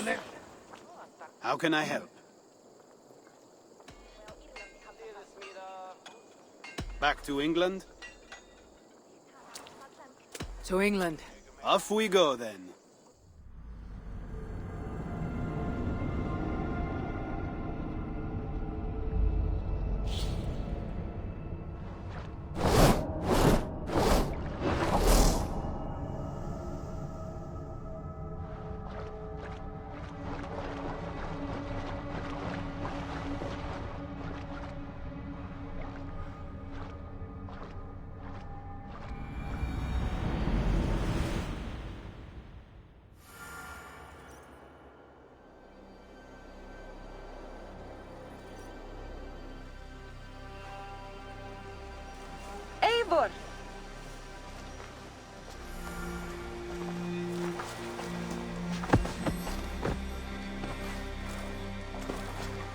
wife. How can I help? Back to England? To England. Off we go then. Eivor!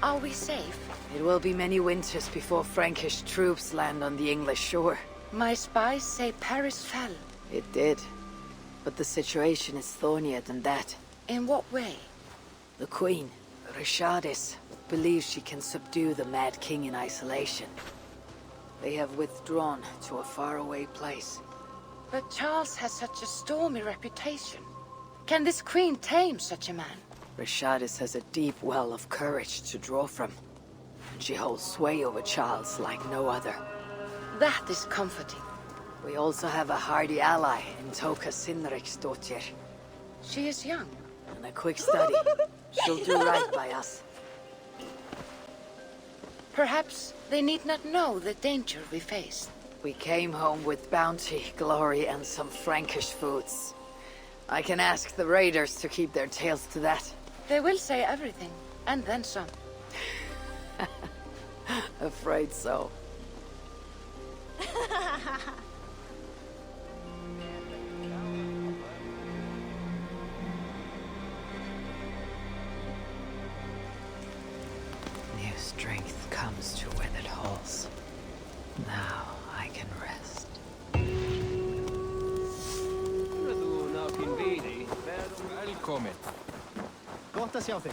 Are we safe? It will be many winters before Frankish troops land on the English shore. My spies say Paris fell. It did. But the situation is thornier than that. In what way? The Queen, Rishardis, believes she can subdue the Mad King in isolation. They have withdrawn to a faraway place. But Charles has such a stormy reputation. Can this queen tame such a man? Rishardis has a deep well of courage to draw from. And she holds sway over Charles like no other. That is comforting. We also have a hardy ally in Toka Sinriksdottir. She is young. And a quick study. She'll do right by us. Perhaps they need not know the danger we face. We came home with bounty, glory, and some Frankish foods. I can ask the raiders to keep their tails to that. They will say everything, and then some. Afraid so. New strength comes to withered halls. Now I can rest. Välkommen. Gott att se dig.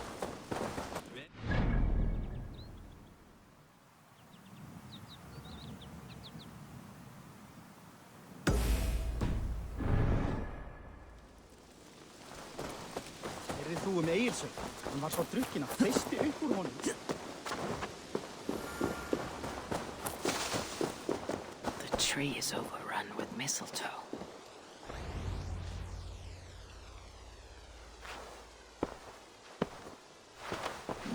Þú með Egilsson. Hann var svo drukkinn að freisti upp úr honum. The tree is overrun with mistletoe.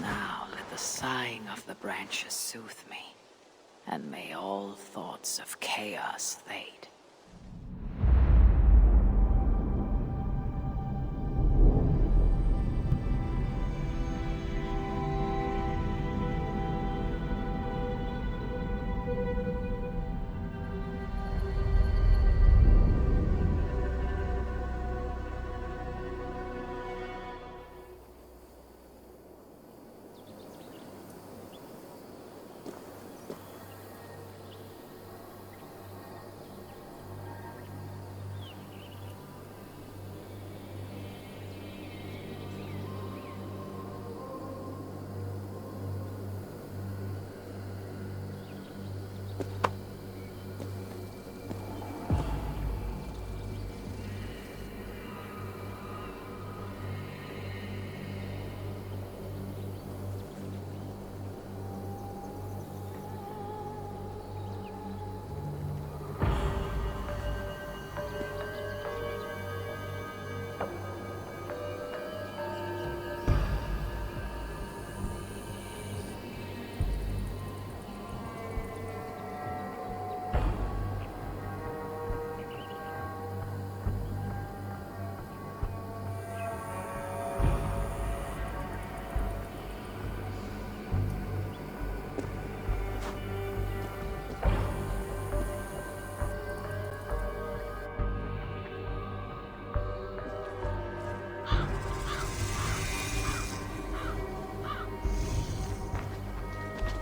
Now let the sighing of the branches soothe me, and may all thoughts of chaos fade.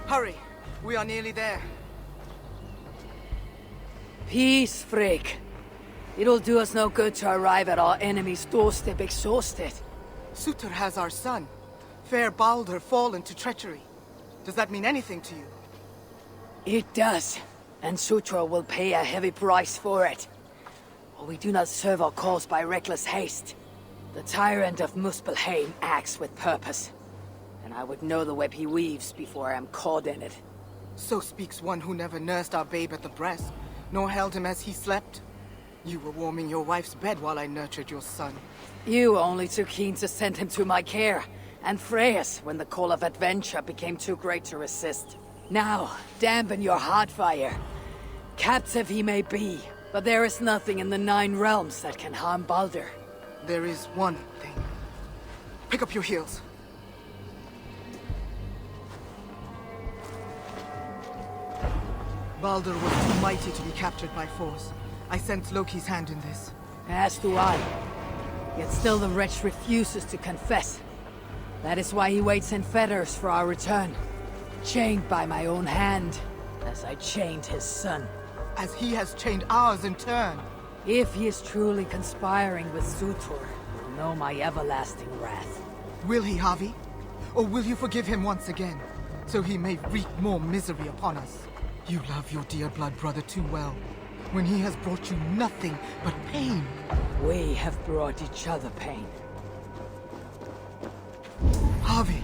Hurry! We are nearly there. Peace, Frigg. It'll do us no good to arrive at our enemy's doorstep exhausted. Sutur has our son, fair Baldur, fallen to treachery. Does that mean anything to you? It does, and Sutra will pay a heavy price for it. But we do not serve our cause by reckless haste. The tyrant of Muspelheim acts with purpose, and I would know the web he weaves before I am caught in it. So speaks one who never nursed our babe at the breast, nor held him as he slept. You were warming your wife's bed while I nurtured your son. You were only too keen to send him to my care, and Freya's when the call of adventure became too great to resist. Now, dampen your heart fire. Captive he may be, but there is nothing in the 9 realms that can harm Baldur. There is one thing. Pick up your heels. Baldur was too mighty to be captured by force. I sense Loki's hand in this. As do I. Yet still the wretch refuses to confess. That is why he waits in fetters for our return. Chained by my own hand, as I chained his son. As he has chained ours in turn. If he is truly conspiring with Sutur, he'll know my everlasting wrath. Will he, Havi? Or will you forgive him once again, so he may wreak more misery upon us? You love your dear blood brother too well, when he has brought you nothing but pain. We have brought each other pain. Havi,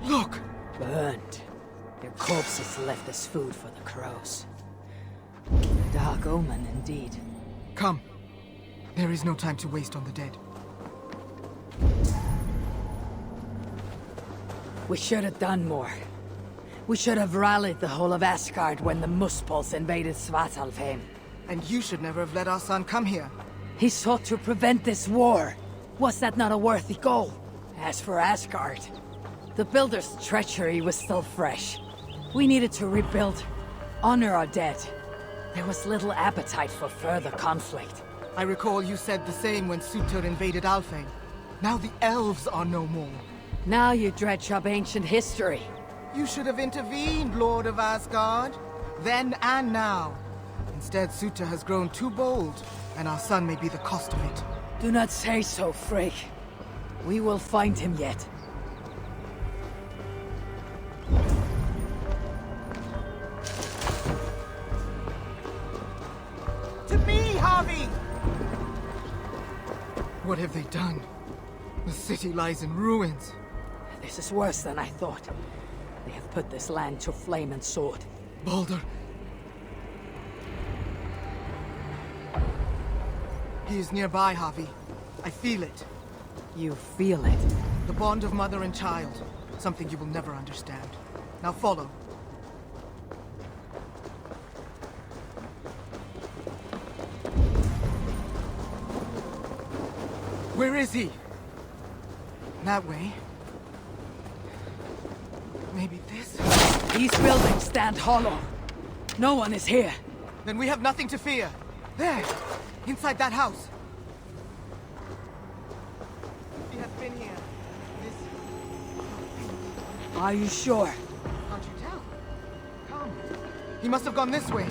look! Burned. Their corpses left as food for the crows. A dark omen indeed. Come. There is no time to waste on the dead. We should have done more. We should have rallied the whole of Asgard when the Muspels invaded Svartalfheim. And you should never have let our son come here. He sought to prevent this war. Was that not a worthy goal? As for Asgard, the Builder's treachery was still fresh. We needed to rebuild, honor our dead. There was little appetite for further conflict. I recall you said the same when Sutur invaded Alfheim. Now the elves are no more. Now you dredge up ancient history. You should have intervened, Lord of Asgard. Then and now. Instead, Sutur has grown too bold, and our son may be the cost of it. Do not say so, Frigg. We will find him yet. To me, Havi! What have they done? The city lies in ruins. This is worse than I thought. They have put this land to flame and sword. Baldur. He is nearby, Havi. I feel it. You feel it? The bond of mother and child. Something you will never understand. Now follow. Where is he? That way. Maybe this? These buildings stand hollow. No one is here. Then we have nothing to fear. There! Inside that house. He has been here. This... Are you sure? Can't you tell? Come. He must have gone this way.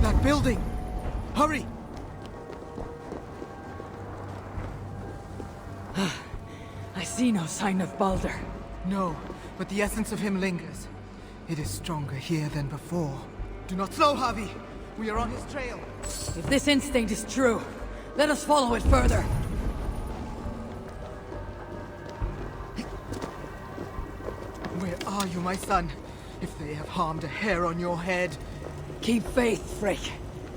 That building! Hurry! I see no sign of Baldur. No, but the essence of him lingers. It is stronger here than before. Do not slow, Havi! We are on his trail. If this instinct is true, let us follow it further. Where are you, my son? If they have harmed a hair on your head... Keep faith, Frigg.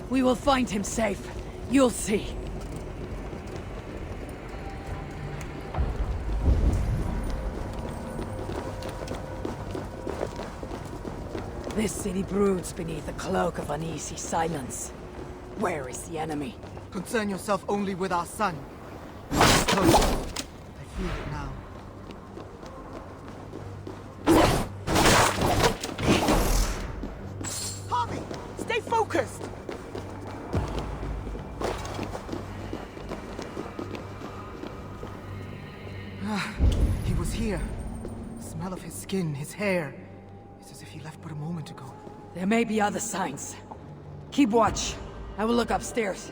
We will find him safe. You'll see. This city broods beneath a cloak of uneasy silence. Where is the enemy? Concern yourself only with our son. Close. I feel it now. Harvey! Stay focused! He was here. The smell of his skin, his hair. It's as if he left but a moment ago. There may be other signs. Keep watch. I will look upstairs.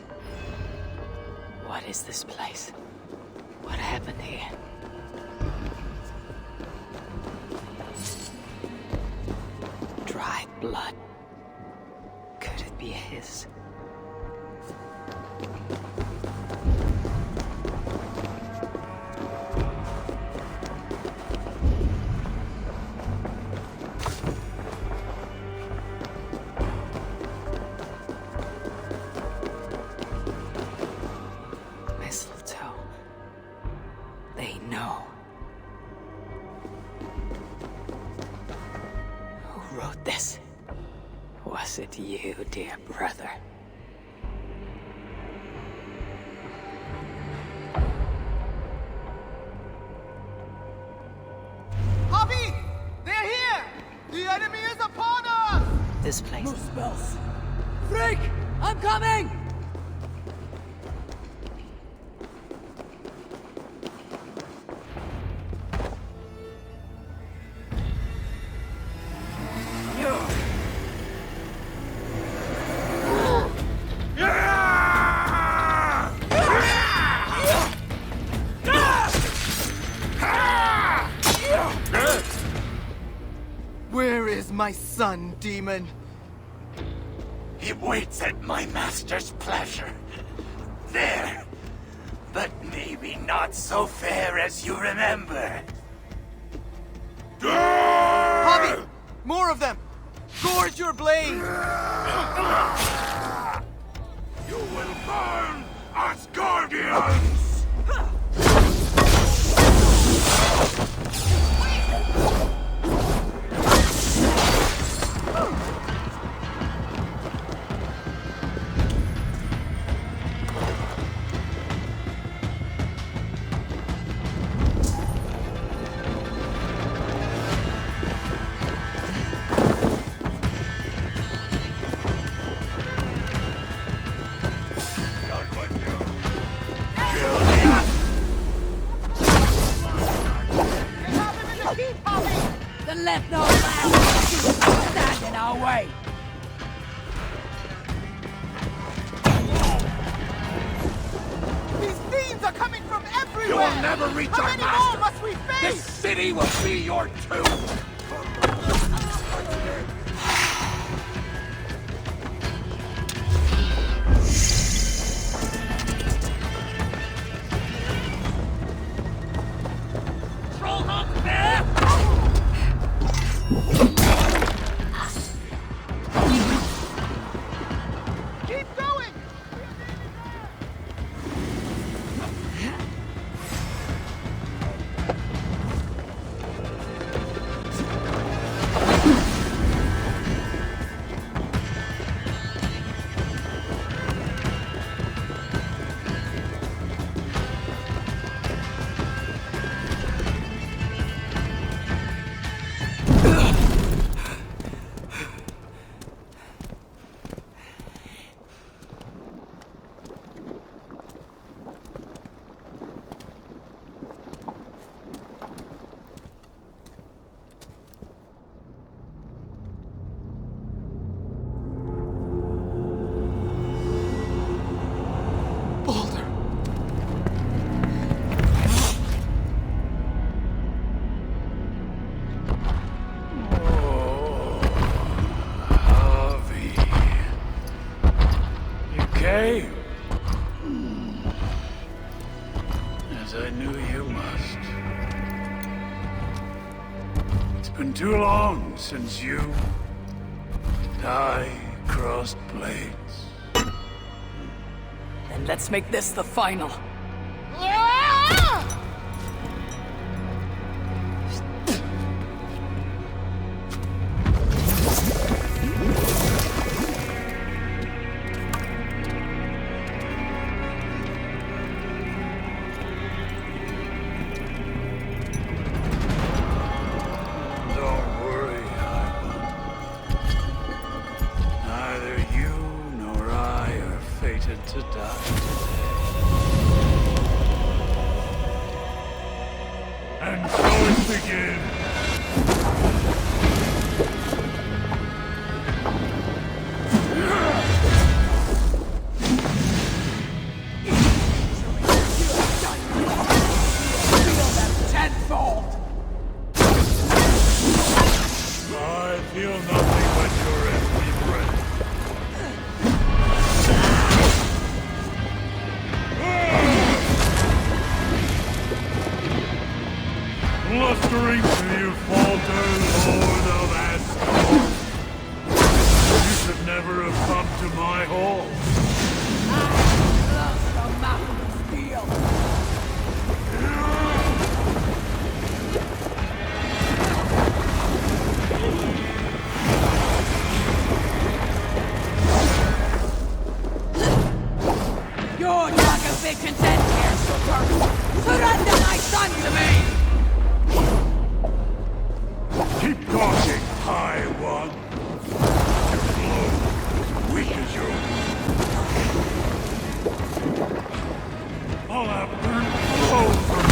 What is this place? What happened here? Dried blood. Could it be his? Mistletoe. They know. Who wrote this? Was it you, dear brother? Javi! They're here! The enemy is upon us! This place. No spells. Freak! I'm coming! Where is my son, demon? He waits at my master's pleasure. There. But maybe not so fair as you remember. Javi! More of them! Gorge your blade! You will burn, Asgardians! Then let no man stand in our way. These fiends are coming from everywhere! You will never reach How our many master! more must we This face? city will be your tomb! Keep going! Came. As I knew you must. It's been too long since you and I crossed blades. Then let's make this the final. Don't worry, Ivan. Neither you nor I are fated to die today. a bitch and here, Sutter! Surrender my son to me! Keep talking, High One. Your blow, weak as your... I'll have burnt blow from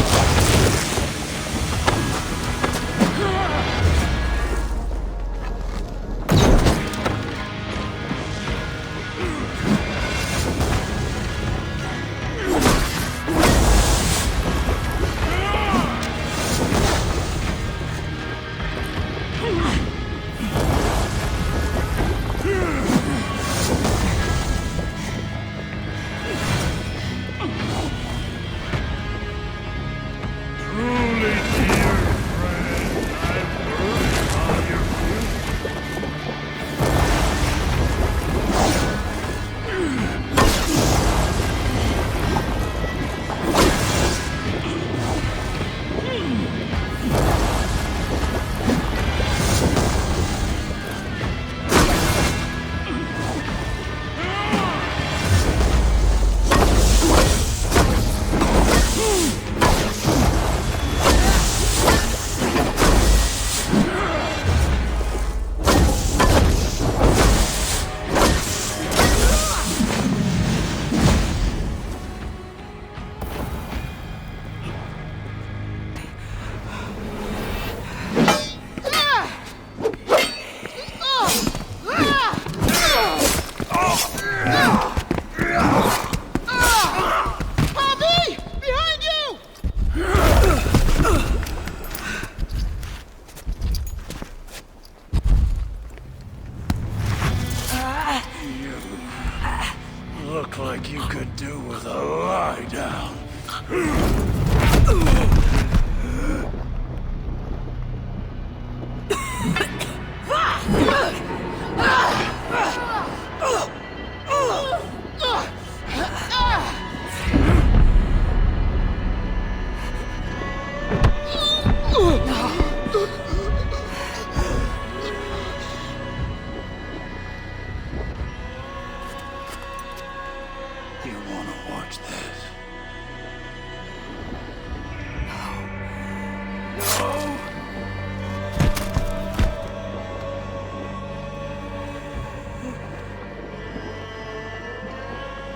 look like you could do with a lie down. You want to watch this? No.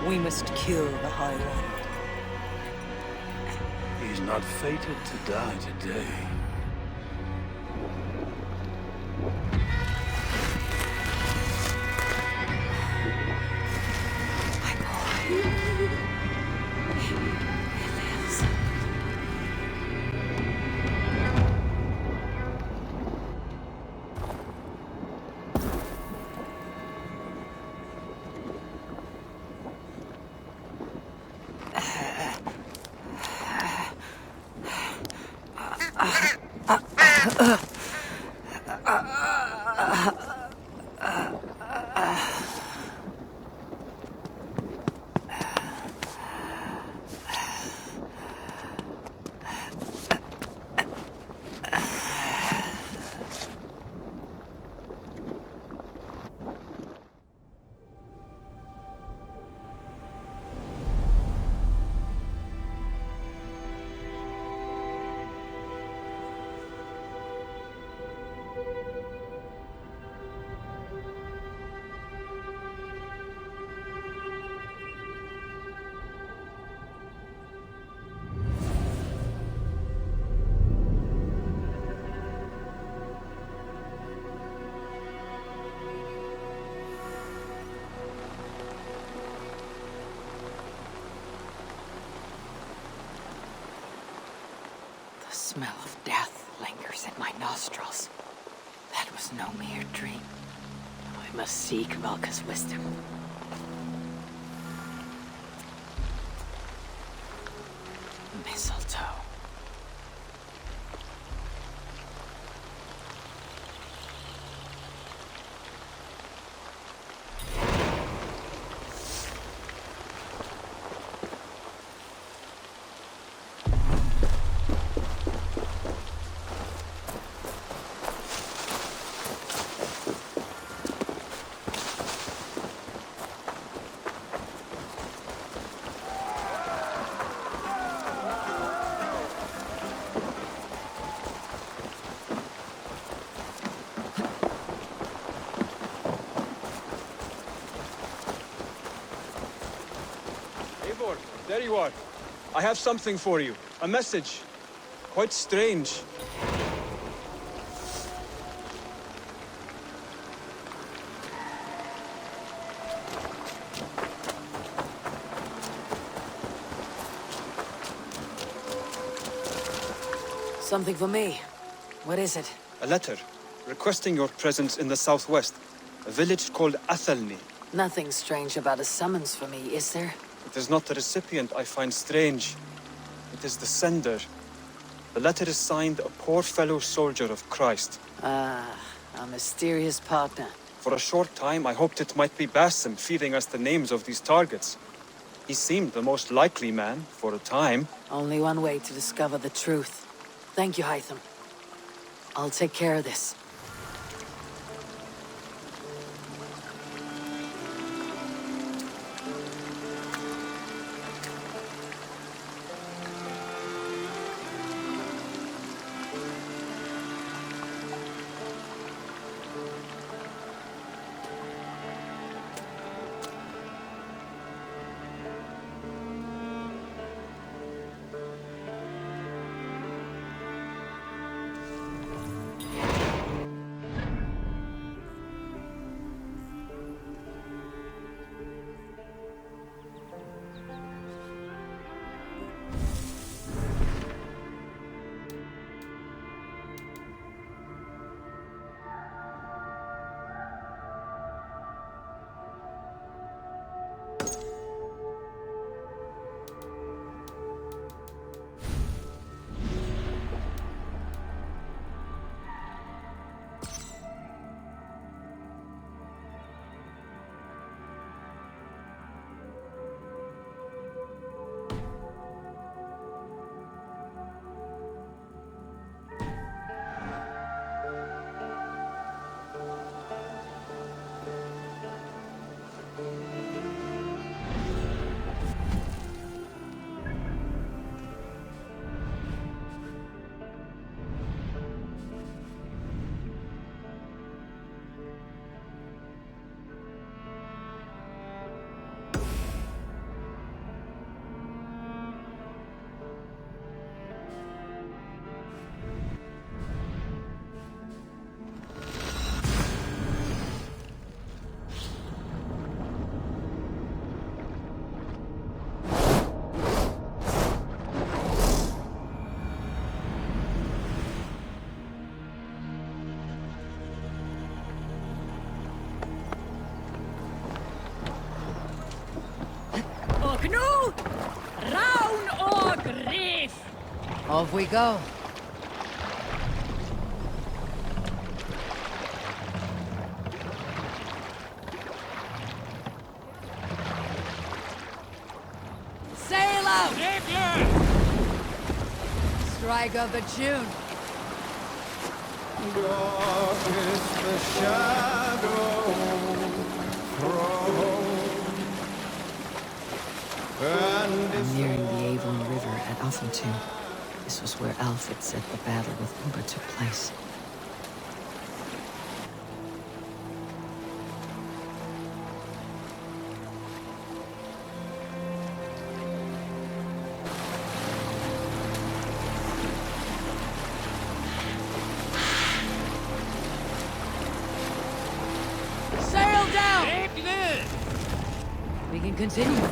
We must kill the High One. He's not fated to die today. The smell of death lingers in my nostrils. That was no mere dream. I must seek Valka's wisdom. Mistletoe. Eivor, there you are. I have something for you. A message. Quite strange. Something for me. What is it? A letter requesting your presence in the southwest. A village called Athelney. Nothing strange about a summons for me, is there? It is not the recipient I find strange. It is the sender. The letter is signed a poor fellow soldier of Christ. Ah, a mysterious partner. For a short time, I hoped it might be Basim feeding us the names of these targets. He seemed the most likely man, for a time. Only one way to discover the truth. Thank you, Hytham. I'll take care of this. Knut! Round og reef! Off we go. Sail out! Strike of the tune. Darkest the shadow throws. I'm nearing the Avon River at Athelney. This was where Alfred said the battle with Uber took place. Sail down! We can continue.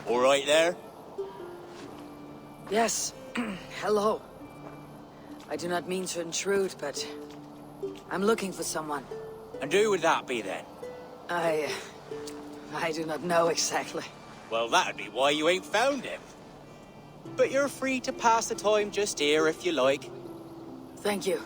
All right there? Yes. Hello. I do not mean to intrude, but I'm looking for someone. And who would that be then? I do not know exactly. Well, that'd be why you ain't found him. But you're free to pass the time just here if you like. Thank you.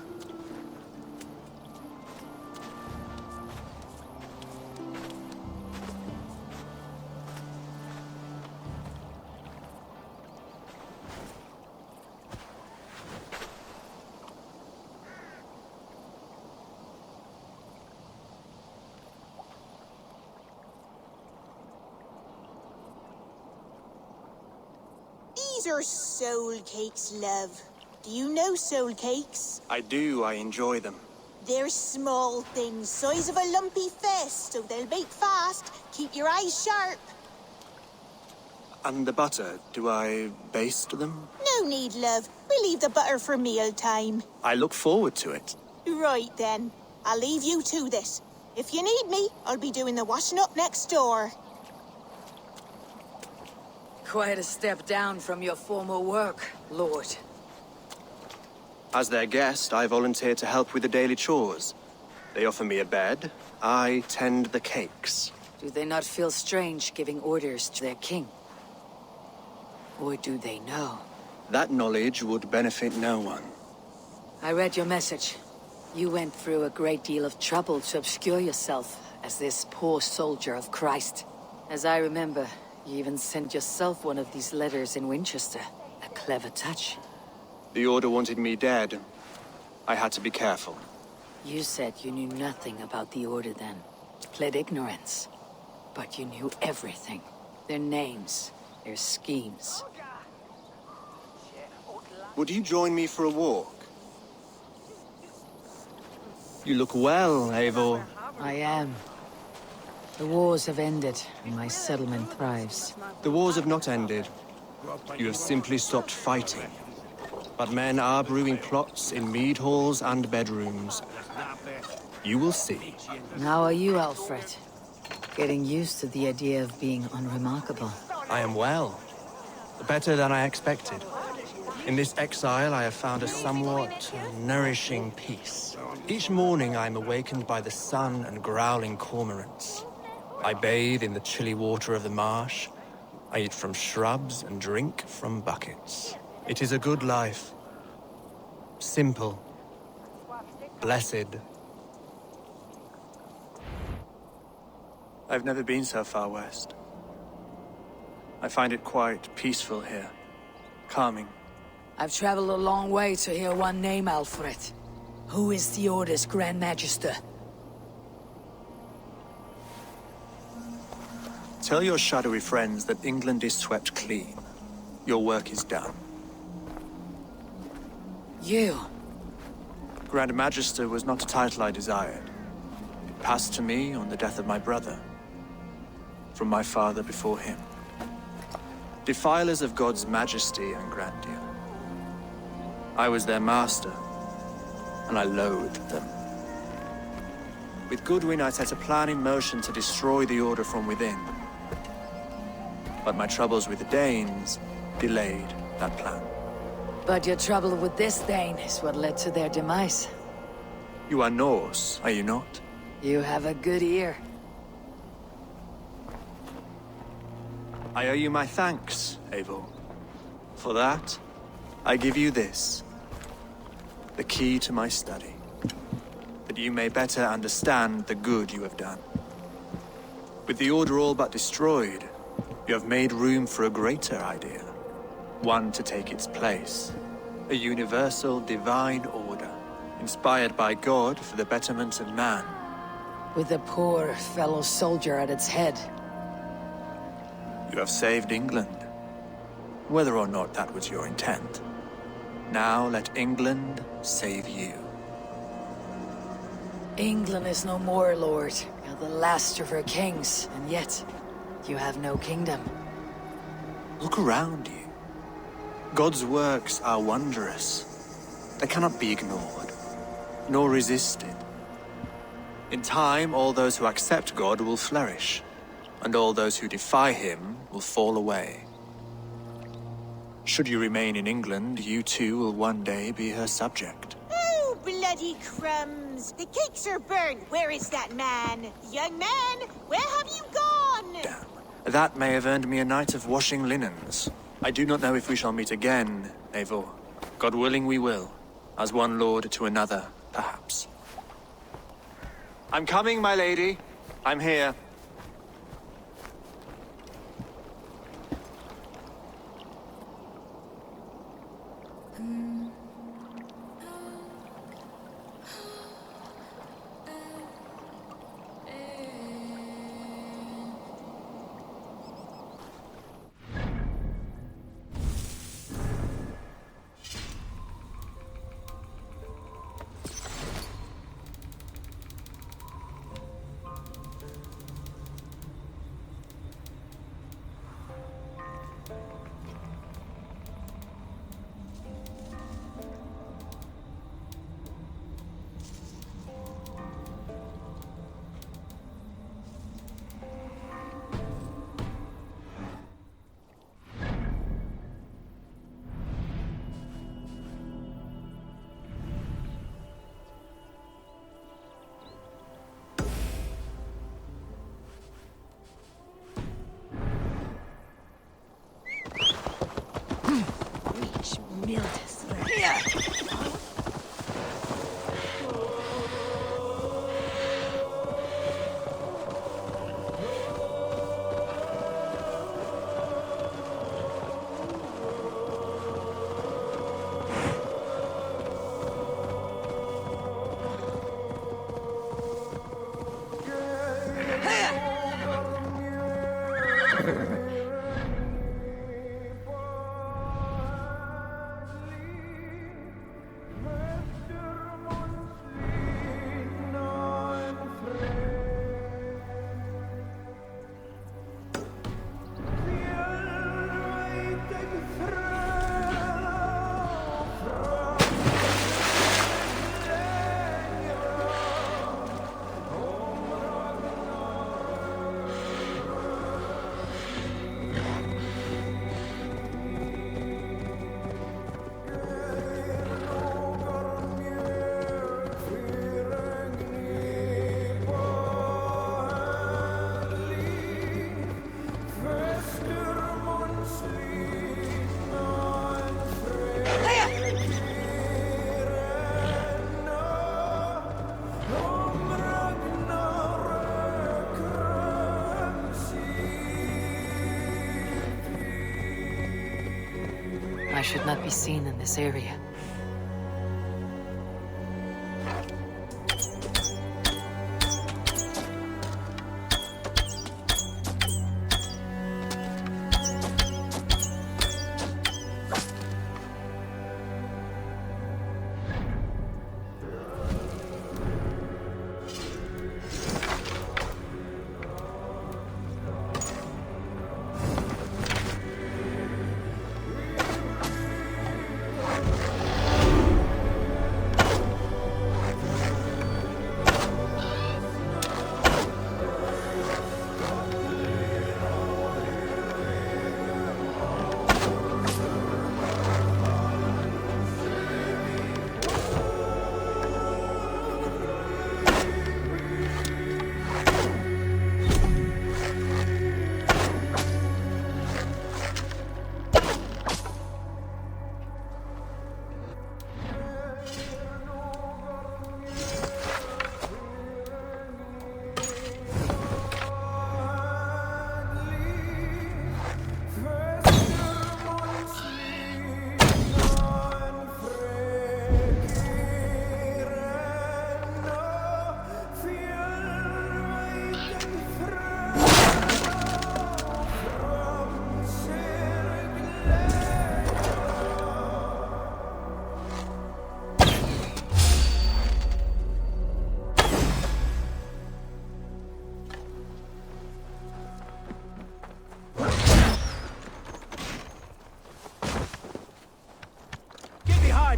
are soul cakes, love. Do you know soul cakes? I do. I enjoy them. They're small things, size of a lumpy fist, so they'll bake fast. Keep your eyes sharp. And the butter, do I baste them? No need, love. We'll leave the butter for meal time. I look forward to it. Right then. I'll leave you to this. If you need me, I'll be doing the washing up next door. Quite a step down from your former work, Lord. As their guest, I volunteered to help with the daily chores. They offer me a bed. I tend the cakes. Do they not feel strange giving orders to their king? Or do they know? That knowledge would benefit no one. I read your message. You went through a great deal of trouble to obscure yourself as this poor soldier of Christ. As I remember, you even sent yourself one of these letters in Winchester. A clever touch. The Order wanted me dead. I had to be careful. You said you knew nothing about the Order then. Pled ignorance. But you knew everything. Their names, their schemes. Would you join me for a walk? You look well, Eivor. I am. The wars have ended, and my settlement thrives. The wars have not ended. You have simply stopped fighting. But men are brewing plots in mead halls and bedrooms. You will see. How are you, Alfred? Getting used to the idea of being unremarkable. I am well. Better than I expected. In this exile, I have found a somewhat nourishing peace. Each morning, I am awakened by the sun and growling cormorants. I bathe in the chilly water of the marsh. I eat from shrubs and drink from buckets. It is a good life. Simple. Blessed. I've never been so far west. I find it quite peaceful here. Calming. I've traveled a long way to hear one name, Alfred. Who is the Order's Grand Magister? Tell your shadowy friends that England is swept clean. Your work is done. You? Grand Magister was not a title I desired. It passed to me on the death of my brother. From my father before him. Defilers of God's majesty and grandeur. I was their master, and I loathed them. With Goodwin, I set a plan in motion to destroy the Order from within. But my troubles with the Danes delayed that plan. But your trouble with this Dane is what led to their demise. You are Norse, are you not? You have a good ear. I owe you my thanks, Eivor. For that, I give you this. The key to my study. That you may better understand the good you have done. With the Order all but destroyed, you have made room for a greater idea. One to take its place. A universal divine order, inspired by God for the betterment of man. With a poor fellow soldier at its head. You have saved England, whether or not that was your intent. Now let England save you. England is no more, Lord. You're the last of her kings, and yet you have no kingdom. Look around you. God's works are wondrous. They cannot be ignored, nor resisted. In time, all those who accept God will flourish, and all those who defy him will fall away. Should you remain in England, you too will one day be her subject. Oh, bloody crumbs! The cakes are burned. Where is that man? Young man, where have you gone? Damn. That may have earned me a night of washing linens. I do not know if we shall meet again, Eivor. God willing we will. As one lord to another, perhaps. I'm coming, my lady. I'm here. I should not be seen in this area.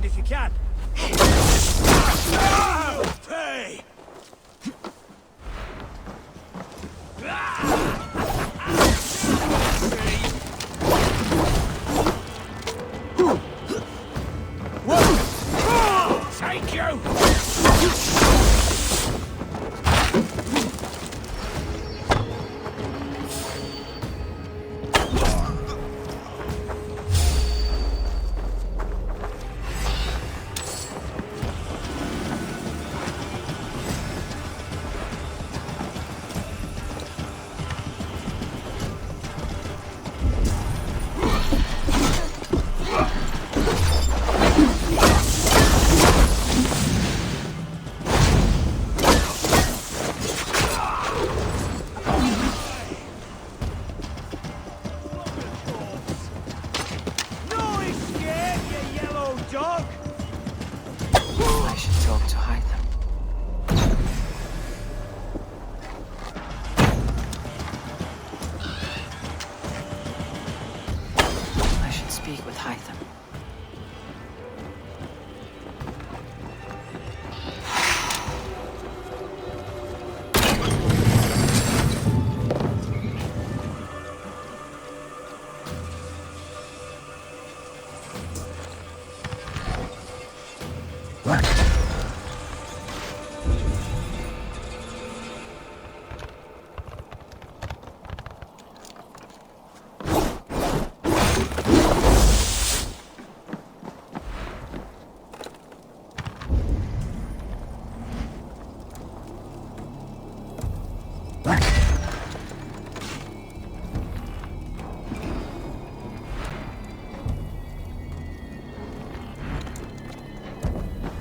If you can. Hey! Take you!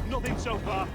Nothing so far.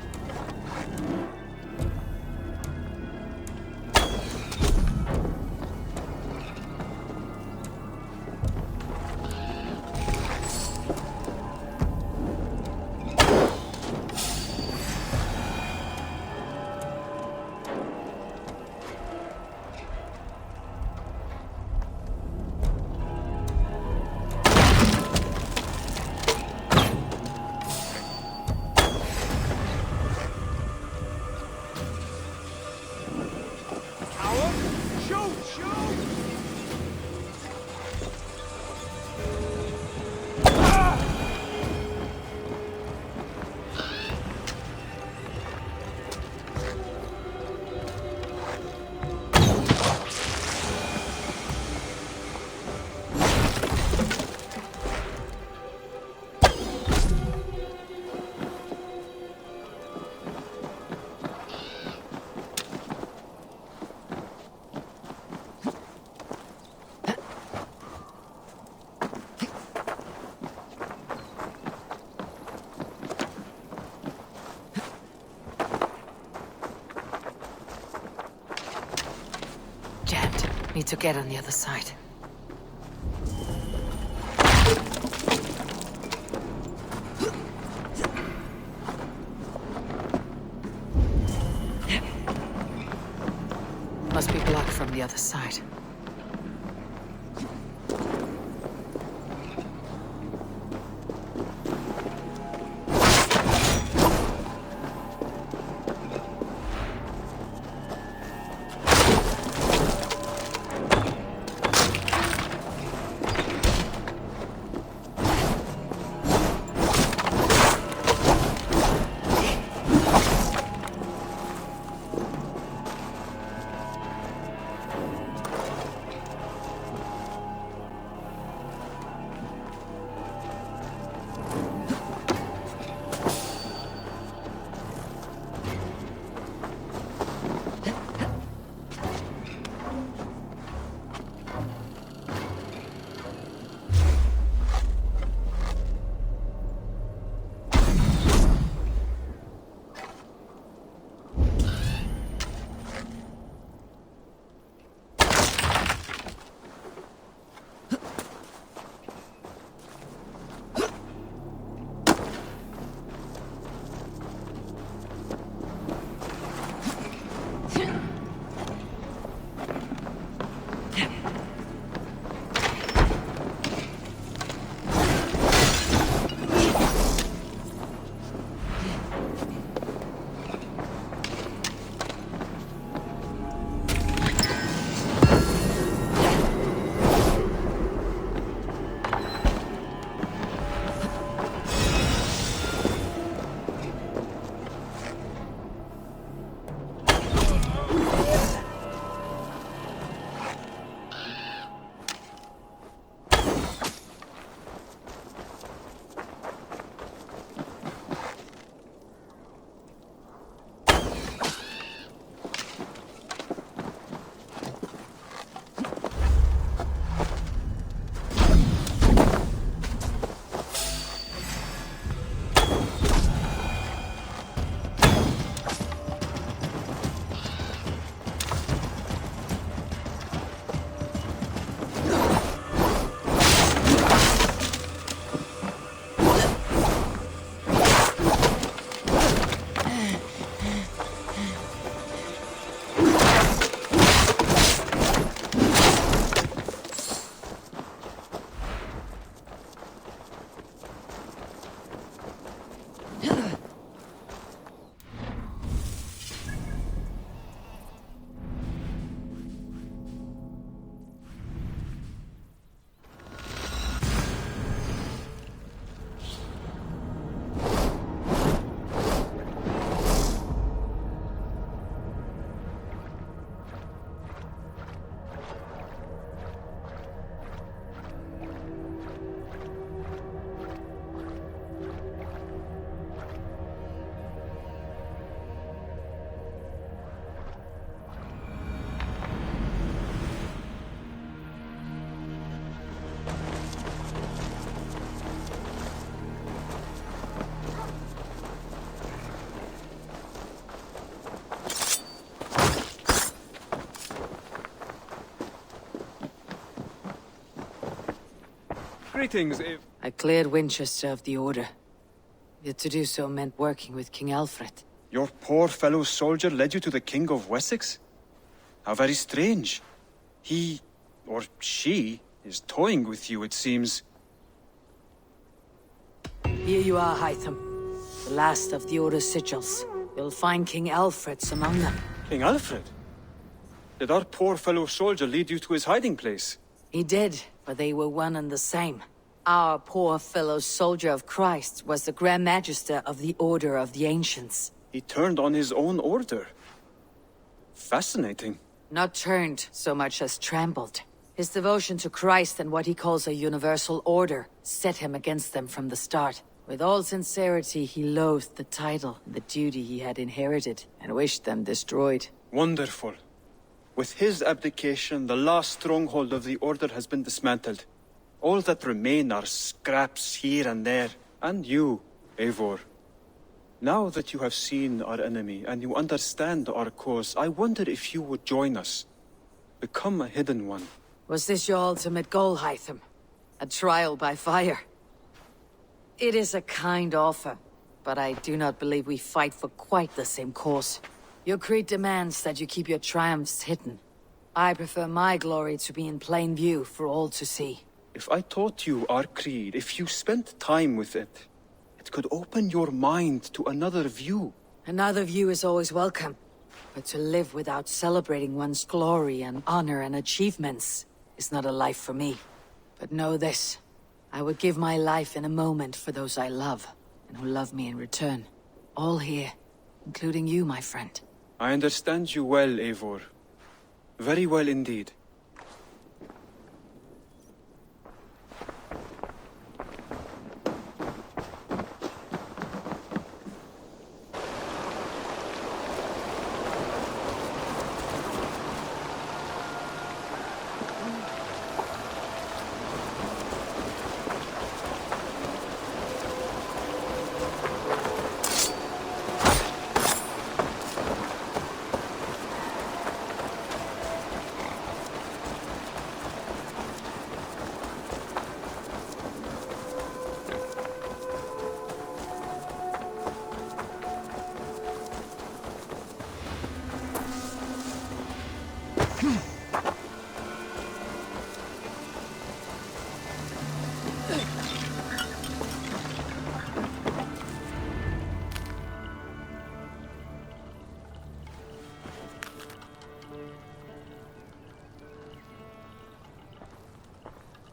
Need to get on the other side. Must be blocked from the other side. Greetings, if... I cleared Winchester of the Order. Yet to do so meant working with King Alfred. Your poor fellow soldier led you to the King of Wessex? How very strange. He, or she, is toying with you, it seems. Here you are, Hytham. The last of the Order's sigils. You'll find King Alfred's among them. King Alfred? Did our poor fellow soldier lead you to his hiding place? He did, but they were one and the same. Our poor fellow soldier of Christ was the Grand Magister of the Order of the Ancients. He turned on his own order. Fascinating. Not turned so much as trampled. His devotion to Christ and what he calls a universal order set him against them from the start. With all sincerity, he loathed the title and the duty he had inherited, and wished them destroyed. Wonderful. With his abdication, the last stronghold of the Order has been dismantled. All that remain are scraps here and there. And you, Eivor. Now that you have seen our enemy and you understand our cause, I wonder if you would join us. become a hidden one. Was this your ultimate goal, Hytham? A trial by fire? It is a kind offer, but I do not believe we fight for quite the same cause. Your creed demands that you keep your triumphs hidden. I prefer my glory to be in plain view for all to see. If I taught you our creed, if you spent time with it, it could open your mind to another view. Another view is always welcome, but to live without celebrating one's glory and honor and achievements is not a life for me. But know this, I would give my life in a moment for those I love, and who love me in return. All here, including you, my friend. I understand you well, Eivor. Very well indeed.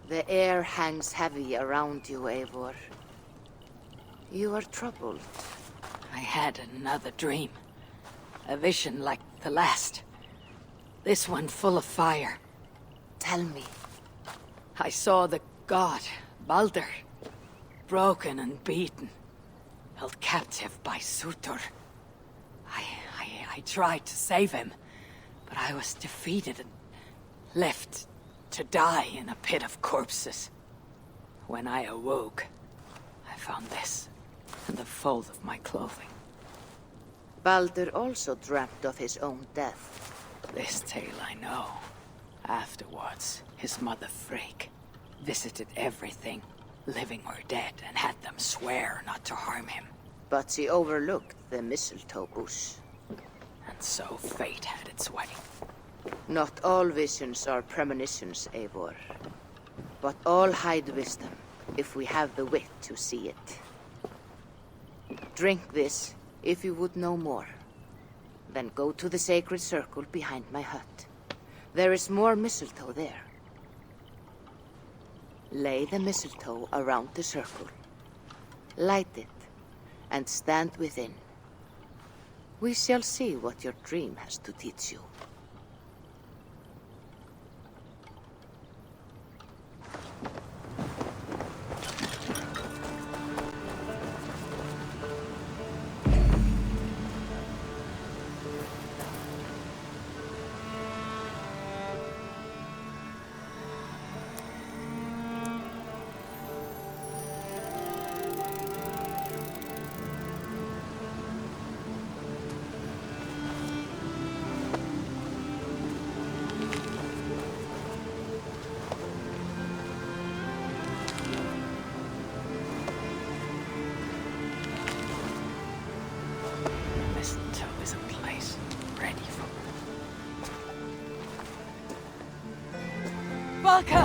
The air hangs heavy around you, Eivor. You are troubled. I had another dream. A vision like the last. This one full of fire. Tell me. I saw the god, Baldur, broken and beaten, held captive by Surtur. I tried to save him, but I was defeated and left to die in a pit of corpses. When I awoke, I found this in the fold of my clothing. Baldur also dreamt of his own death. This tale I know. Afterwards, his mother Frigg visited everything, living or dead, and had them swear not to harm him. But she overlooked the mistletoe bush. And so fate had its way. Not all visions are premonitions, Eivor. But all hide wisdom, if we have the wit to see it. Drink this, if you would know more. Then go to the sacred circle behind my hut. There is more mistletoe there. Lay the mistletoe around the circle. Light it, and stand within. We shall see what your dream has to teach you. Valka!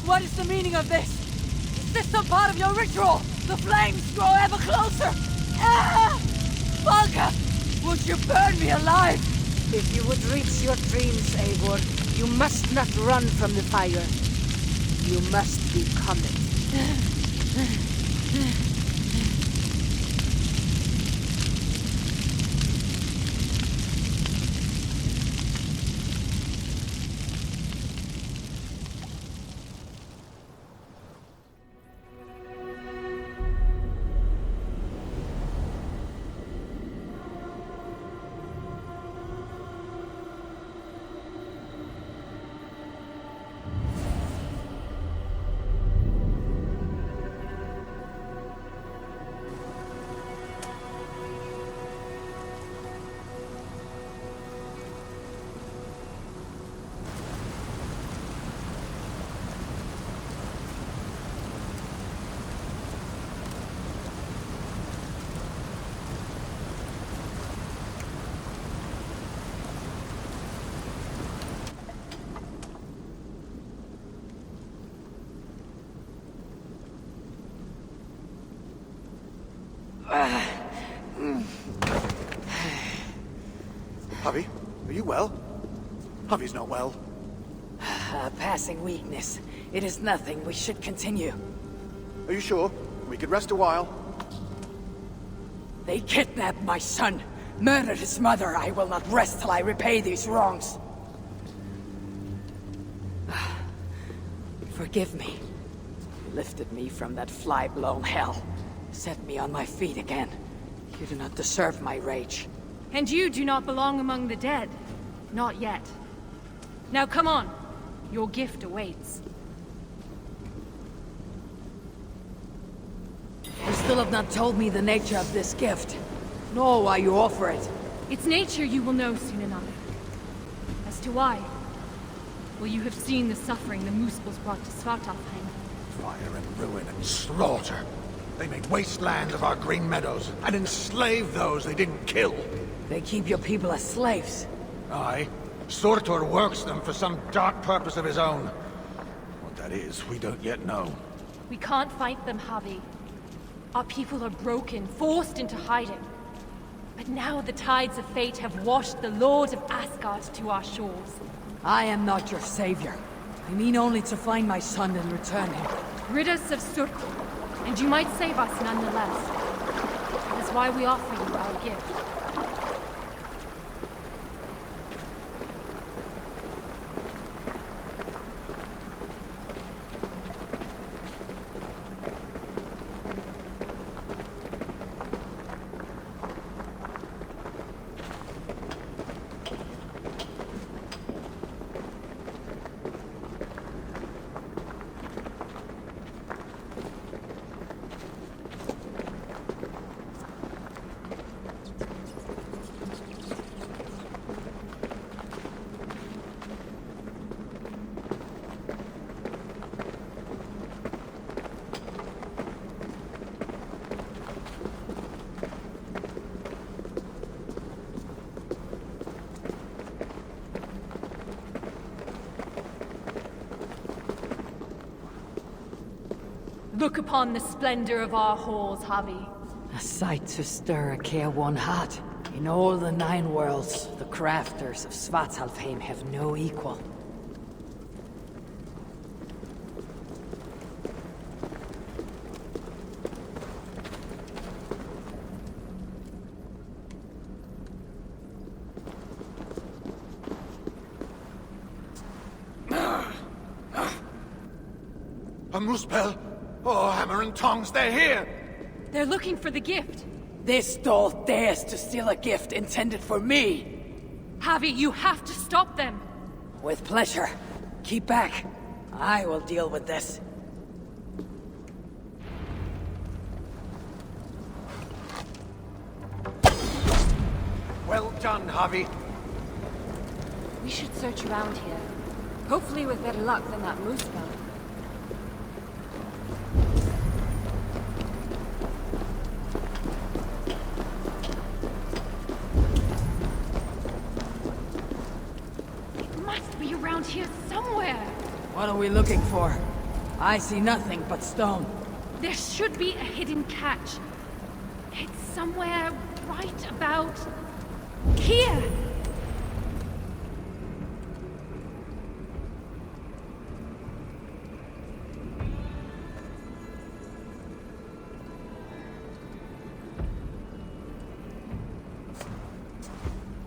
What is the meaning of this? Is this some part of your ritual? The flames grow ever closer! Ah! Valka! Would you burn me alive? If you would reach your dreams, Eivor, you must not run from the fire. You must become it. Javi, are you well? Javi's not well. A passing weakness. It is nothing. We should continue. Are you sure? We could rest a while. They kidnapped my son, murdered his mother. I will not rest till I repay these wrongs. Forgive me. You lifted me from that fly-blown hell. Set me on my feet again. You do not deserve my rage. And you do not belong among the dead. Not yet. Now come on. Your gift awaits. You still have not told me the nature of this gift, nor why you offer it. Its nature you will know soon enough. As to why, well, you have seen the suffering the Muspels brought to Svartalfheim. Fire and ruin and slaughter. They made wastelands of our green meadows, and enslaved those they didn't kill. They keep your people as slaves. Aye. Surtur works them for some dark purpose of his own. What that is, we don't yet know. We can't fight them, Javi. Our people are broken, forced into hiding. But now the tides of fate have washed the Lord of Asgard to our shores. I am not your savior. I mean only to find my son and return him. Rid us of Surtur, and you might save us nonetheless. That is why we offer you our gift. Look upon the splendor of our halls, Javi. A sight to stir a careworn heart. In all the 9 worlds, the crafters of Svartalfheim have no equal. A Muspel? Oh, hammer and tongs, they're here! They're looking for the gift. This doll dares to steal a gift intended for me! Javi, you have to stop them! With pleasure. Keep back. I will deal with this. Well done, Javi. We should search around here. Hopefully with better luck than that Muspel. Be around here somewhere. What are we looking for? I see nothing but stone. There should be a hidden catch. It's somewhere right about here.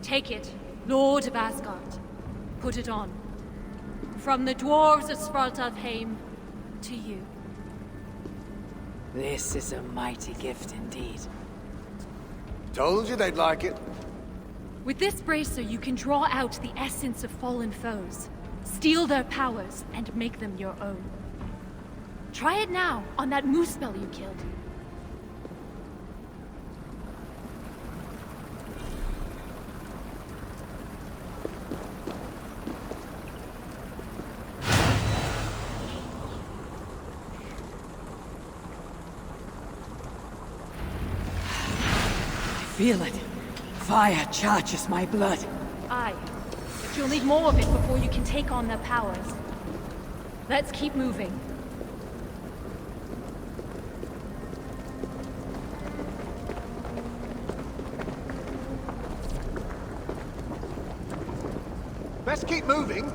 Take it, Lord of Asgard. Put it on. From the dwarves of Svartalfheim to you. This is a mighty gift indeed. Told you they'd like it. With this bracer, you can draw out the essence of fallen foes, steal their powers, and make them your own. Try it now on that Muspel you killed. Feel it. Fire charges my blood. Aye, but you'll need more of it before you can take on their powers. Let's keep moving. Best keep moving.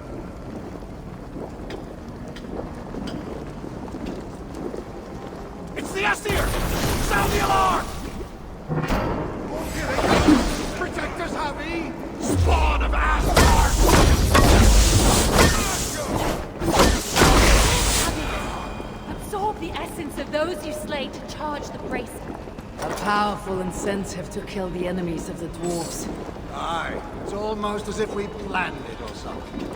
It's the Aesir! Sound the alarm! Protect us, Javi! Spawn of Asgard! Absorb the essence of those you slay to charge the bracer. A powerful incentive to kill the enemies of the dwarves. Aye, it's almost as if we planned it or something.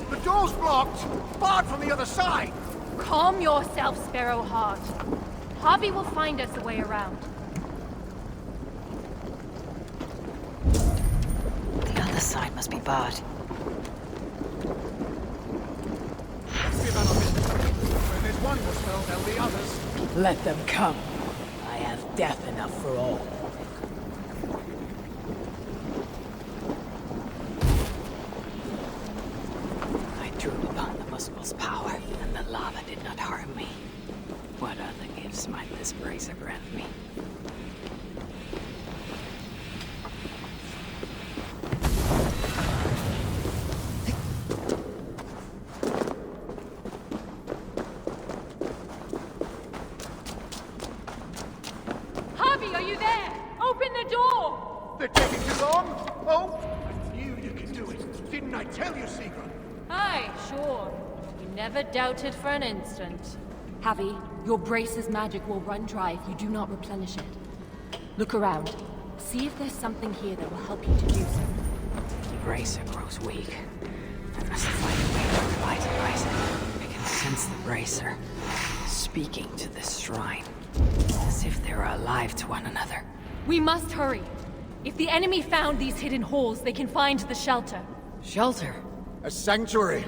The door's blocked! Barred from the other side! Calm yourself, Sparrowheart. Harvey will find us a way around. The other side must be barred. Let's give out on this. When there's one dispel, there'll be others. Let them come. I have death enough for all. I drew upon the Muspel's power, and the lava did not harm me. What other gifts might this bracer grant me? Harvey, are you there? Open the door! They're taking too long? Oh! I knew you could do it. Didn't I tell you, Seagull? Aye, sure. You never doubted for an instant. Javi, your brace's magic will run dry if you do not replenish it. Look around. See if there's something here that will help you to do so. The bracer grows weak. I must find a way to revitalize it. I can sense the bracer speaking to this shrine, as if they are alive to one another. We must hurry. If the enemy found these hidden halls, they can find the shelter. Shelter? A sanctuary.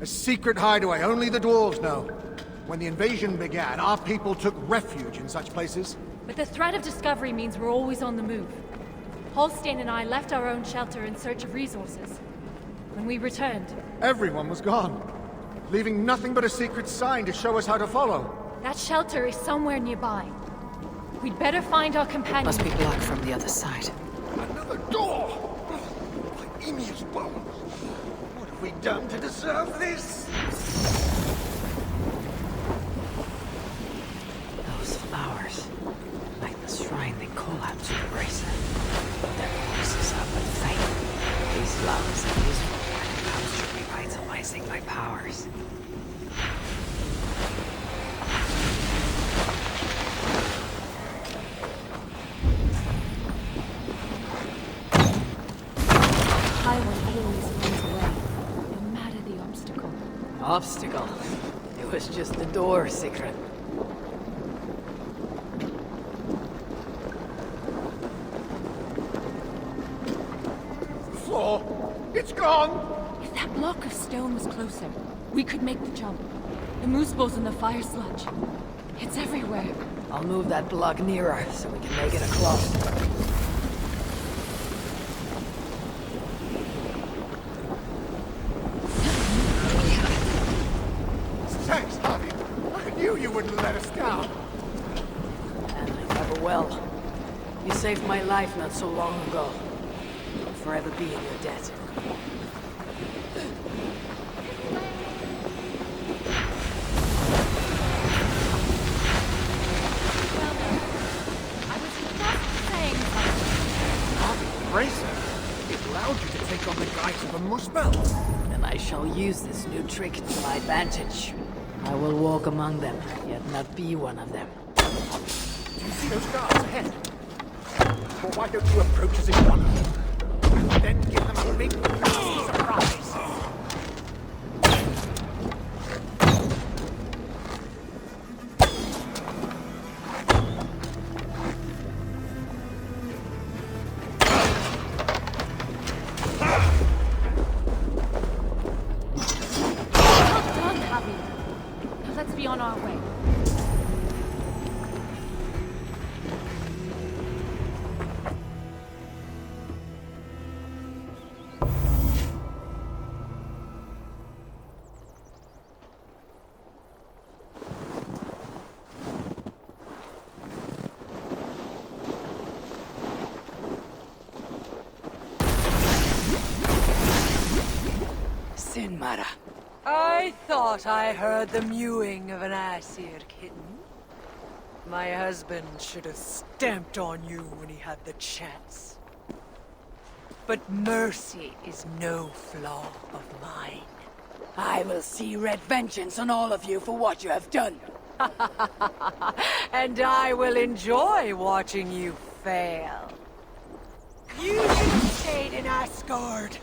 A secret hideaway only the dwarves know. When the invasion began, our people took refuge in such places. But the threat of discovery means we're always on the move. Holstein and I left our own shelter in search of resources. When we returned, Everyone was gone, leaving nothing but a secret sign to show us how to follow. that shelter is somewhere nearby. We'd better find our companion. Must be blocked from the other side. Another door! My Emir's bones! What have we done to deserve this? Those flowers, like the shrine they call out to the bracer. Their voices are but faint. These flowers are useful when it comes to revitalizing my powers. No matter the obstacle. Obstacle? It was just the door, Secret. The floor! It's gone! If that block of stone was closer, we could make the jump. The moose balls in the fire sludge. It's everywhere. I'll move that block nearer so we can make it a club. Thanks, Harvey. I knew you wouldn't let us down. And I never will. You saved my life not so long ago. I'll forever be in your debt. I was just saying something. Harvey, bracer. It allowed you to take on the guise of a Muspel. Then I shall use this new trick to my advantage. I will walk among them, yet not be one of them. Do you see those guards ahead? Well, why don't you approach as if one of them? And then give them a big, nasty surprise. Well done, Javi. Now let's be on our way. Mara. I thought I heard the mewing of an Aesir kitten. My husband should have stamped on you when he had the chance. But mercy is no flaw of mine. I will see red vengeance on all of you for what you have done. And I will enjoy watching you fail. You should have stayed in Asgard.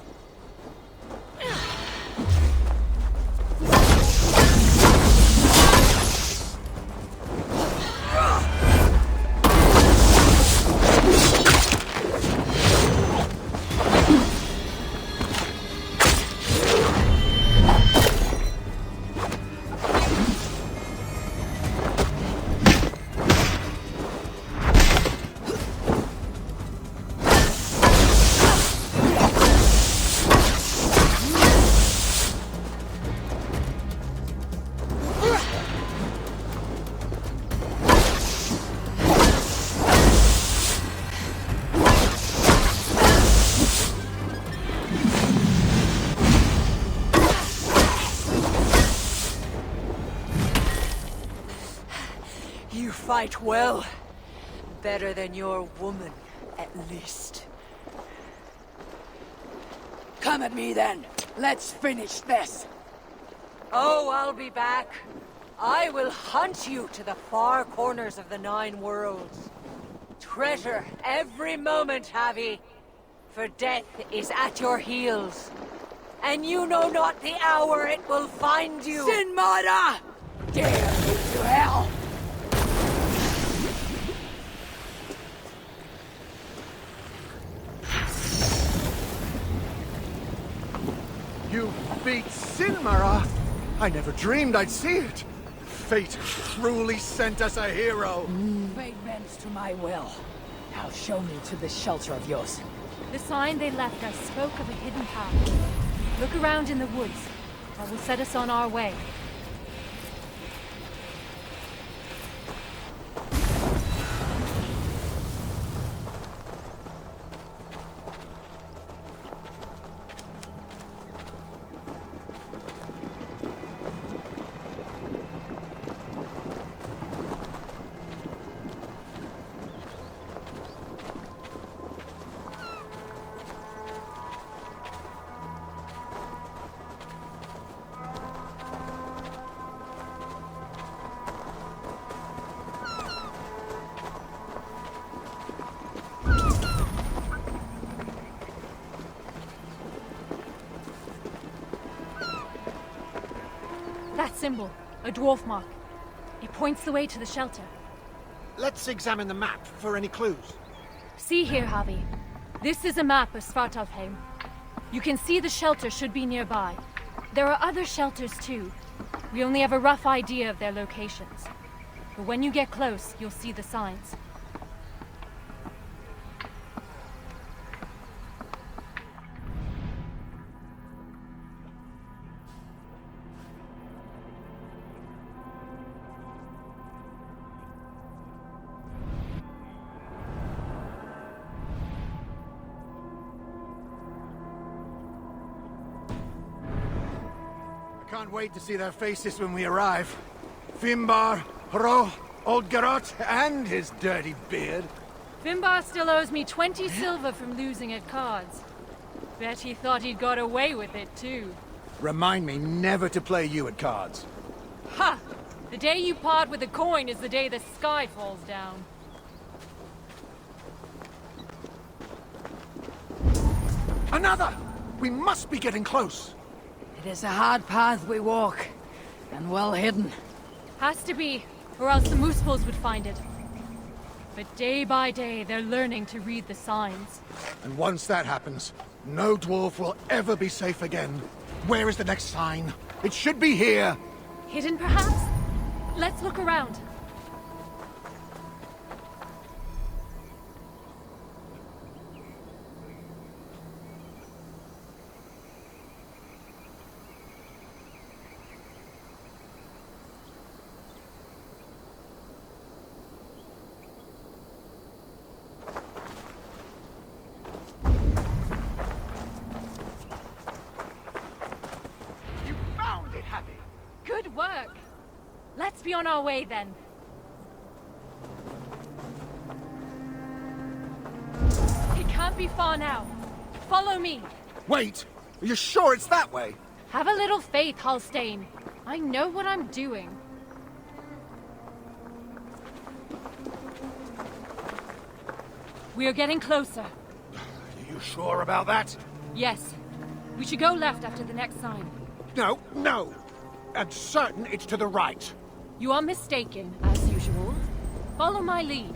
You fight well. Better than your woman, at least. Come at me then. Let's finish this. Oh, I'll be back. I will hunt you to the far corners of the 9 worlds. Treasure every moment, Javi. For death is at your heels. And you know not the hour it will find you. Sin Mara! Dare you to hell! You beat Sinmara? I never dreamed I'd see it. Fate truly sent us a hero. Fate bends to my will. Now show me to this shelter of yours. The sign they left us spoke of a hidden path. Look around in the woods. That will set us on our way. That symbol, a dwarf mark. It points the way to the shelter. Let's examine the map for any clues. See here, Javi. This is a map of Svartalfheim. You can see the shelter should be nearby. There are other shelters too. We only have a rough idea of their locations. But when you get close, you'll see the signs. Can't wait to see their faces when we arrive. Finbar, Hro, old Garot, and his dirty beard. Finbar still owes me 20 silver from losing at cards. Bet he thought he'd got away with it, too. Remind me never to play you at cards. Ha! The day you part with a coin is the day the sky falls down. Another! We must be getting close. It is a hard path we walk, and well hidden. Has to be, or else the Moosepools would find it. But day by day, they're learning to read the signs. And once that happens, no dwarf will ever be safe again. Where is the next sign? It should be here. Hidden, perhaps? Let's look around. be on our way then. It can't be far now. Follow me. Wait! Are you sure it's that way? Have a little faith, Halstein. I know what I'm doing. We are getting closer. Are you sure about that? Yes. We should go left after the next sign. No, no. I'm certain it's to the right. You are mistaken, as usual. Follow my lead.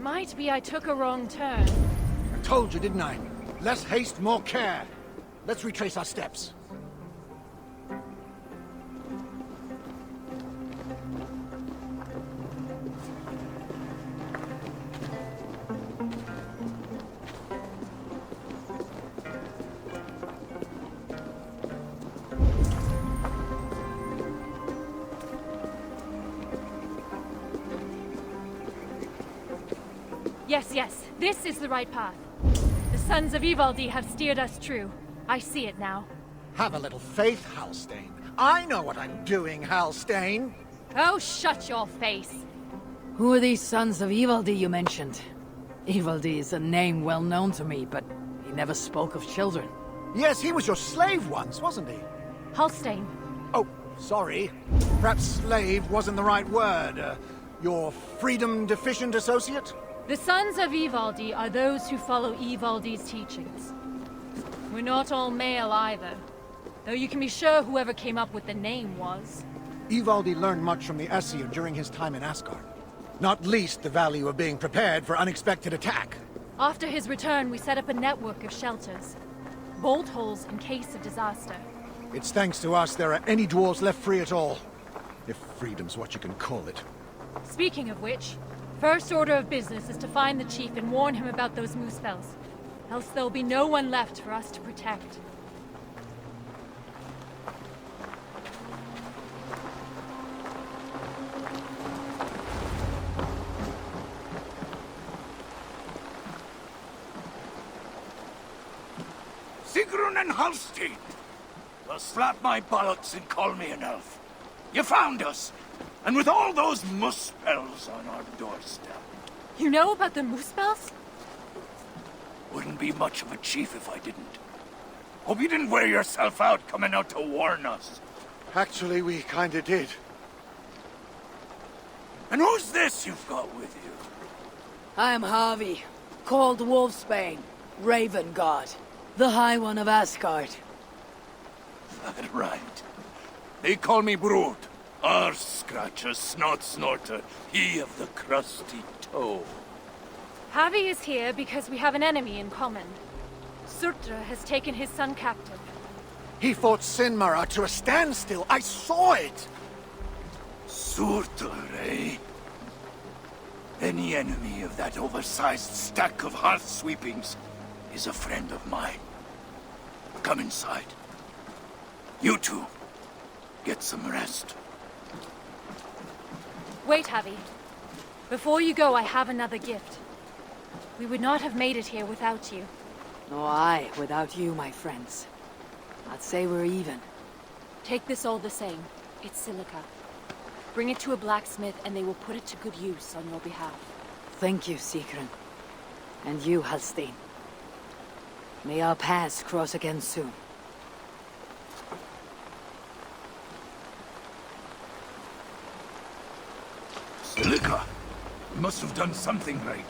Might be I took a wrong turn. I told you, didn't I? Less haste, more care. Let's retrace our steps. Yes, this is the right path. The sons of Ivaldi have steered us true. I see it now. Have a little faith, Halstein. I know what I'm doing, Halstein. Oh, shut your face. Who are these sons of Ivaldi you mentioned? Ivaldi is a name well known to me, but he never spoke of children. Yes, he was your slave once, wasn't he? Halstein. Oh, sorry. Perhaps slave wasn't the right word. Your freedom-deficient associate? The sons of Ivaldi are those who follow Ivaldi's teachings. We're not all male either, though you can be sure whoever came up with the name was. Ivaldi learned much from the Aesir during his time in Asgard. Not least the value of being prepared for unexpected attack. After his return, we set up a network of shelters. Bolt holes in case of disaster. It's thanks to us there are any dwarves left free at all. If freedom's what you can call it. Speaking of which, first order of business is to find the chief and warn him about those moose spells. Else there'll be no one left for us to protect. Sigrun and Halstein! Well, slap my bollocks and call me an elf. You found us! And with all those moose spells on our doorstep. You know about the moose spells? Wouldn't be much of a chief if I didn't. Hope you didn't wear yourself out coming out to warn us. Actually, we kinda did. And who's this you've got with you? I am Harvey, called Wolfsbane, Raven God, the High One of Asgard. That right. They call me Brood. Arse scratcher, snot snorter, he of the crusty toe. Harvey is here because we have an enemy in common. Surtra has taken his son captive. He fought Sinmara to a standstill. I saw it! Surtur, eh? Any enemy of that oversized stack of hearth sweepings is a friend of mine. Come inside. You two, get some rest. Wait, Harvey. Before you go, I have another gift. We would not have made it here without you. Nor I without you, my friends. I'd say we're even. Take this all the same. It's silica. Bring it to a blacksmith and they will put it to good use on your behalf. Thank you, Sigrun. And you, Halstein. May our paths cross again soon. Silica? We must have done something right.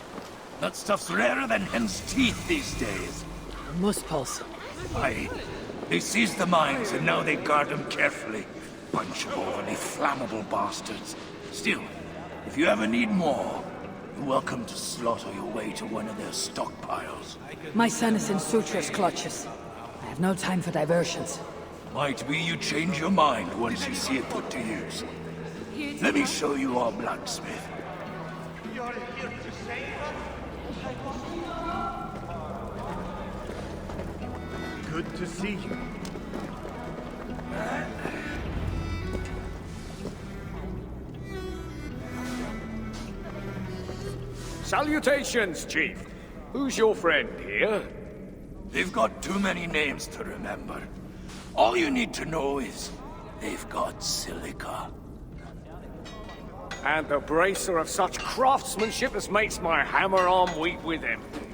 That stuff's rarer than hen's teeth these days. Muspels. Aye. They seized the mines and now they guard them carefully. Bunch of overly flammable bastards. Still, if you ever need more, you're welcome to slaughter your way to one of their stockpiles. My son is in Sutra's clutches. I have no time for diversions. Might be you change your mind once you see it put to use. Let me show you our blacksmith. You're here to save us? Good to see you. Salutations, Chief. Who's your friend here? They've got too many names to remember. All you need to know is they've got silica. And the bracer of such craftsmanship as makes my hammer arm weep with envy.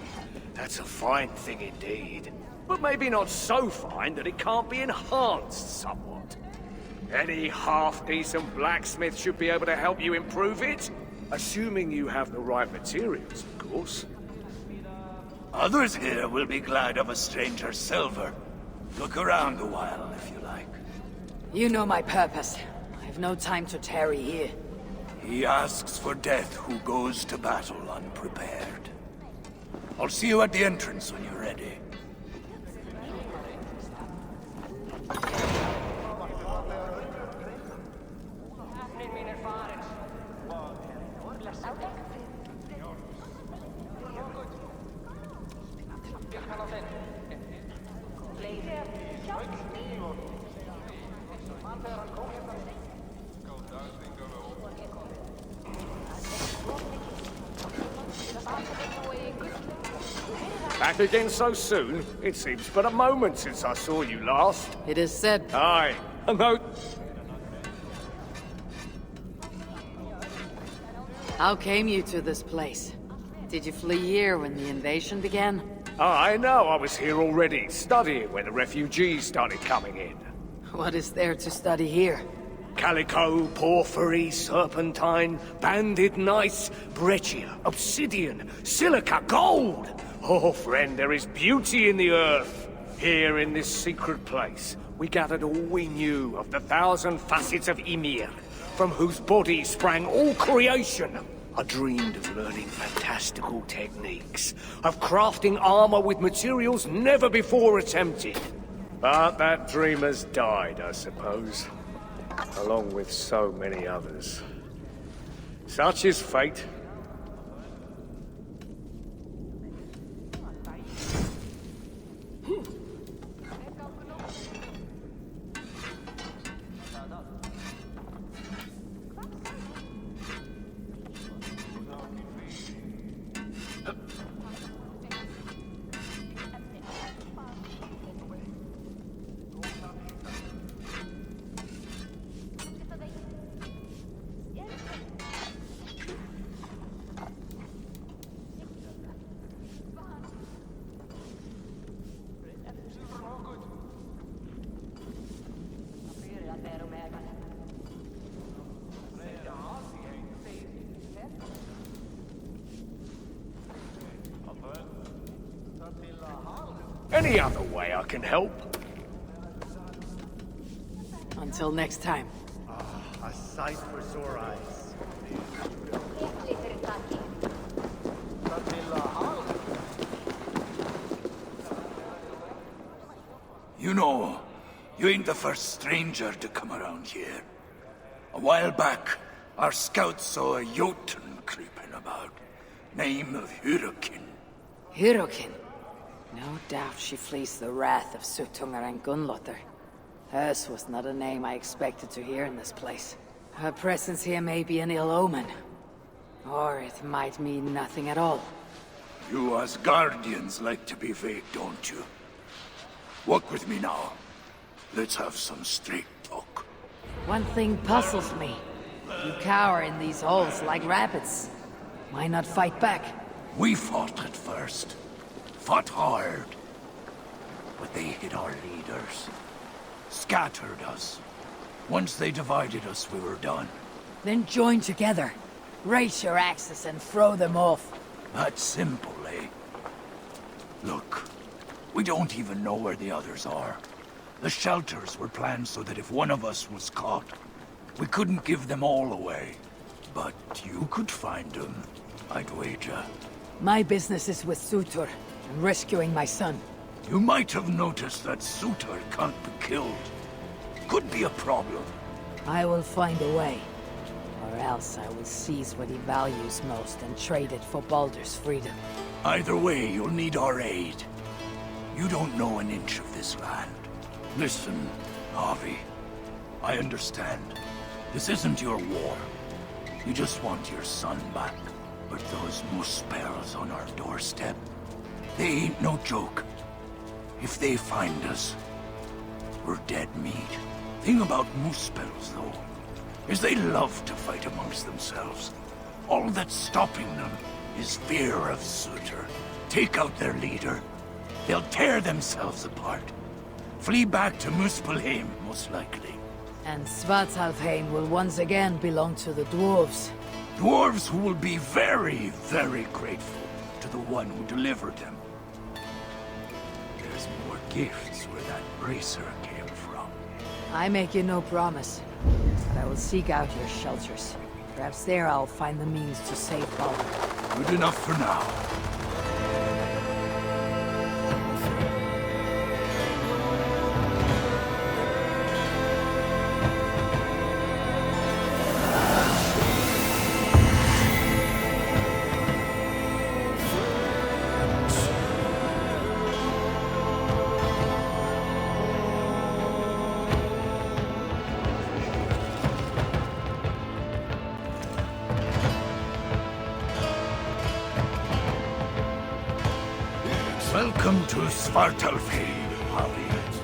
That's a fine thing indeed. But maybe not so fine that it can't be enhanced somewhat. Any half-decent blacksmith should be able to help you improve it. Assuming you have the right materials, of course. Others here will be glad of a stranger's silver. Look around a while, if you like. You know my purpose. I've no time to tarry here. He asks for death who goes to battle unprepared. I'll see you at the entrance when you're ready. Back again so soon? It seems but a moment since I saw you last. It is said. Aye. A note. How came you to this place? Did you flee here when the invasion began? I know, I was here already, studying when the refugees started coming in. What is there to study here? Calico, porphyry, serpentine, banded gneiss, breccia, obsidian, silica, gold! Oh, friend, there is beauty in the earth. Here in this secret place, we gathered all we knew of the 1,000 facets of Ymir, from whose body sprang all creation. I dreamed of learning fantastical techniques, of crafting armor with materials never before attempted. But that dream has died, I suppose, along with so many others. Such is fate. Any other way I can help? Until next time. A sight for sore eyes. You know, you ain't the first stranger to come around here. A while back, our scouts saw a Jotun creeping about. Name of Hyrrokin. Hyrrokin? No doubt she flees the wrath of Suttungr and Gunnlotr. Hers was not a name I expected to hear in this place. Her presence here may be an ill omen. Or it might mean nothing at all. You as guardians like to be vague, don't you? Walk with me now. Let's have some straight talk. One thing puzzles me. You cower in these holes like rabbits. Why not fight back? We fought at first. Fought hard. But they hit our leaders. Scattered us. Once they divided us, we were done. Then join together. Raise your axes and throw them off. That's simple, eh? Look, we don't even know where the others are. The shelters were planned so that if one of us was caught, we couldn't give them all away. But you could find them, I'd wager. My business is with Surtur, and rescuing my son. You might have noticed that Surtur can't be killed. Could be a problem. I will find a way. Or else I will seize what he values most and trade it for Baldur's freedom. Either way, you'll need our aid. You don't know an inch of this land. Listen, Harvey. I understand. This isn't your war. You just want your son back. But those Muspels on our doorstep, they ain't no joke. If they find us, we're dead meat. Thing about Muspels, though, is they love to fight amongst themselves. All that's stopping them is fear of Surtur. Take out their leader, they'll tear themselves apart. Flee back to Muspelheim, most likely. And Svartalfheim will once again belong to the dwarves. Dwarves who will be very, very grateful to the one who delivered them. There's more gifts where that bracer came from. I make you no promise, but I will seek out your shelters. Perhaps there I'll find the means to save Baldur. Good enough for now. Welcome to Svartalfheim, Harvey.